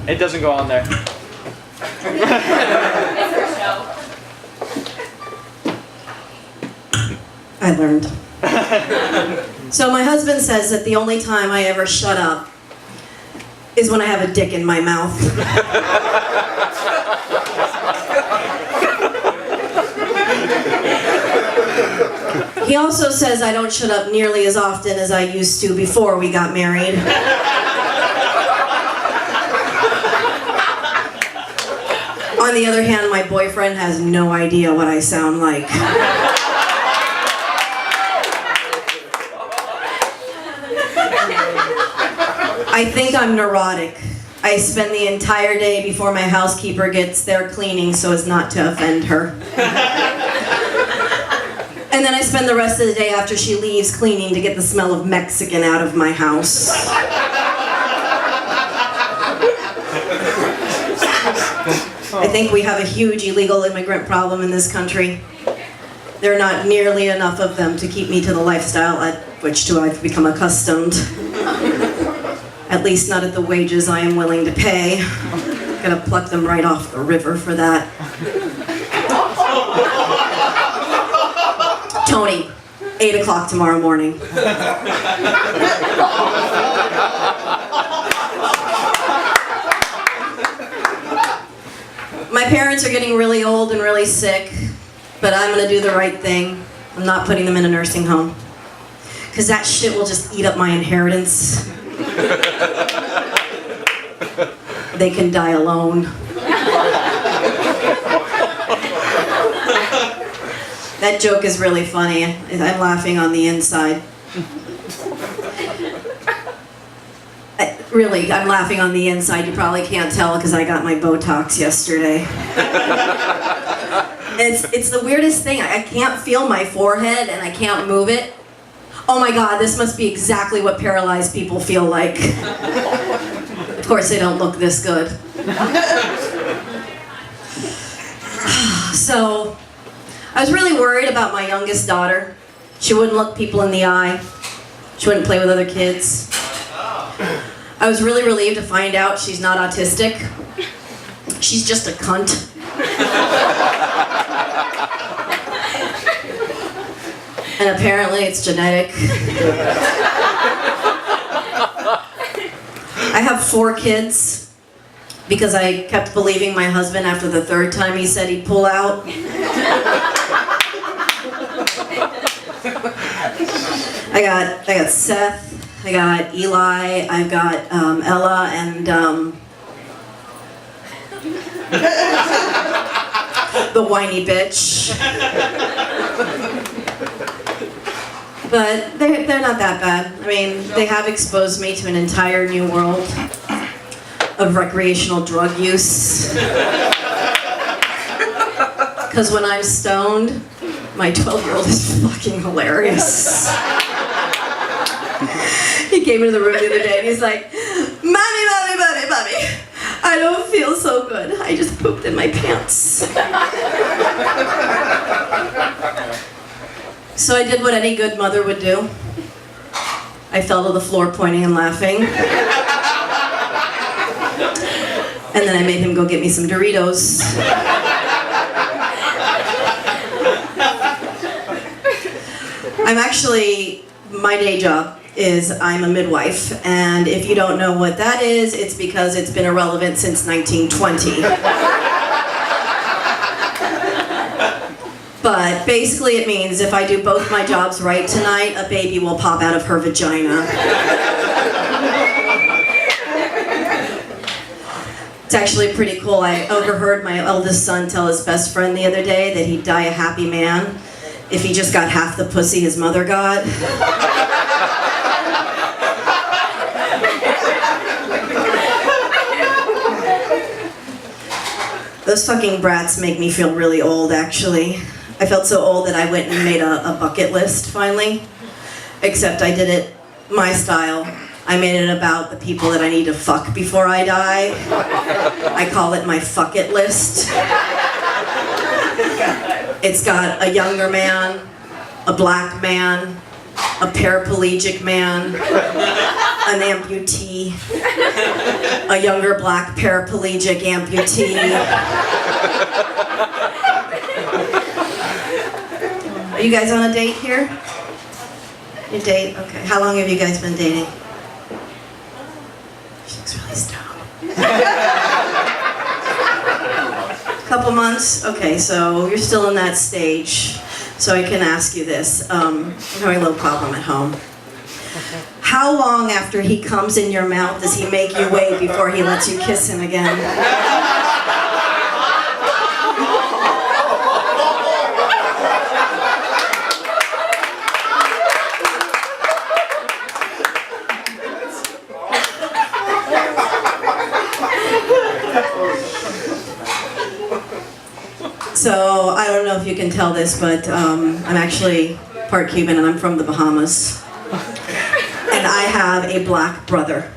It doesn't go on there. It's her show. I learned. So my husband says that the only time I ever shut up is when I have a dick in my mouth. He also says I don't shut up nearly as often as I used to before we got married. On the other hand, my boyfriend has no idea what I sound like. I think I'm neurotic. I spend the entire day before my housekeeper gets there cleaning so as not to offend her. And then I spend the rest of the day after she leaves cleaning to get the smell of Mexican out of my house. I think we have a huge illegal immigrant problem in this country. There are not nearly enough of them to keep me to the lifestyle at which I've become accustomed. At least not at the wages I am willing to pay. Gotta pluck them right off the river for that. Tony, 8 o'clock tomorrow morning. My parents are getting really old and really sick, but I'm gonna do the right thing. I'm not putting them in a nursing home. Because that shit will just eat up my inheritance. They can die alone. That joke is really funny. I'm laughing on the inside. Really, I'm laughing on the inside. You probably can't tell because I got my Botox yesterday. It's the weirdest thing. I can't feel my forehead and I can't move it. Oh my God, this must be exactly what paralyzed people feel like. Of course, they don't look this good. So, I was really worried about my youngest daughter. She wouldn't look people in the eye. She wouldn't play with other kids. I was really relieved to find out she's not autistic. She's just a cunt. And apparently it's genetic. I have 4 kids because I kept believing my husband after the 3rd time he said he'd pull out. I got Seth, I got Eli, I've got Ella, and the whiny bitch. But they're not that bad. I mean, they have exposed me to an entire new world of recreational drug use. Because when I'm stoned, my 12-year-old is fucking hilarious. He came into the room the other day and he's like, "Mommy, mommy, mommy, mommy, I don't feel so good. I just pooped in my pants." So I did what any good mother would do. I fell to the floor pointing and laughing. And then I made him go get me some Doritos. My day job is I'm a midwife. And if you don't know what that is, it's because it's been irrelevant since 1920. But basically it means if I do both my jobs right tonight, a baby will pop out of her vagina. It's actually pretty cool. I overheard my eldest son tell his best friend the other day that he'd die a happy man if he just got half the pussy his mother got. Those fucking brats make me feel really old, actually. I felt so old that I went and made a bucket list, finally. Except I did it my style. I made it about the people that I need to fuck before I die. I call it my fuck it list. It's got a younger man, a black man, a paraplegic man, an amputee, a younger black paraplegic amputee. Are you guys on a date here? You date? Okay. How long have you guys been dating? She looks really stoned. Couple months? Okay, so you're still in that stage. So I can ask you this. I'm having a little problem at home. How long after he comes in your mouth does he make you wait before he lets you kiss him again? So, I don't know if you can tell this, but I'm actually part Cuban and I'm from the Bahamas. And I have a black brother.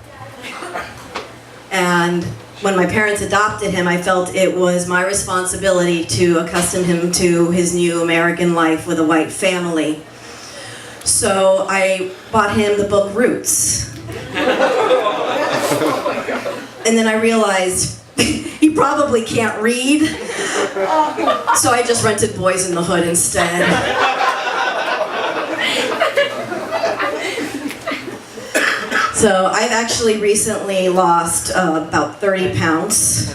And when my parents adopted him, I felt it was my responsibility to accustom him to his new American life with a white family. So I bought him the book Roots. And then I realized he probably can't read, so I just rented Boys in the Hood instead. So I've actually recently lost about 30 pounds.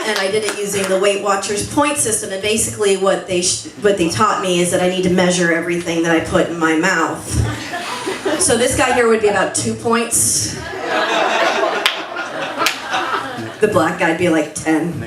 And I did it using the Weight Watchers point system, and basically what they taught me is that I need to measure everything that I put in my mouth. So this guy here would be about 2 points. The black guy'd be like 10.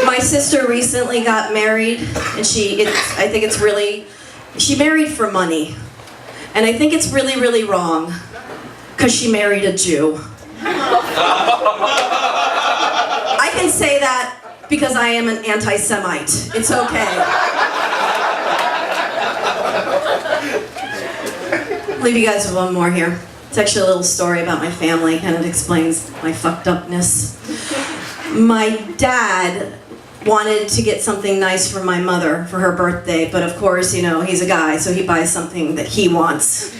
My sister recently got married, and she married for money. And I think it's really, really wrong, because she married a Jew. I can say that because I am an anti-Semite. It's okay. I'll leave you guys with one more here. It's actually a little story about my family, and it explains my fucked upness. My dad wanted to get something nice for my mother for her birthday, but of course, you know, he's a guy, so he buys something that he wants.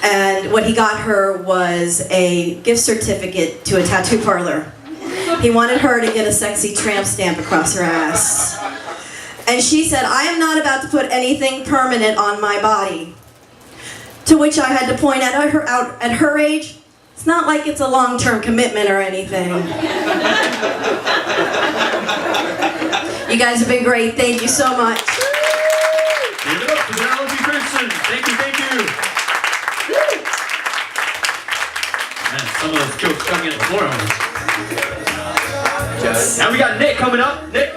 And what he got her was a gift certificate to a tattoo parlor. He wanted her to get a sexy tramp stamp across her ass. And she said, I am not about to put anything permanent on my body. To which I had to point out at her age, it's not like it's a long-term commitment or anything. You guys have been great. Thank you so much. Give it up to Penelope Pearson. Thank you, thank you. Man, some of those jokes coming in the floor on us. Now we got Nick coming up. Nick.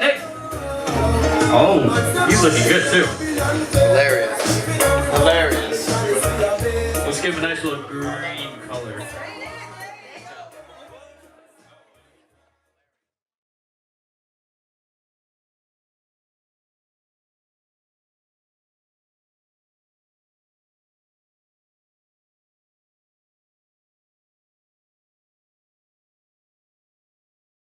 Oh, he's looking good too. Hilarious. Let's give him a nice little green.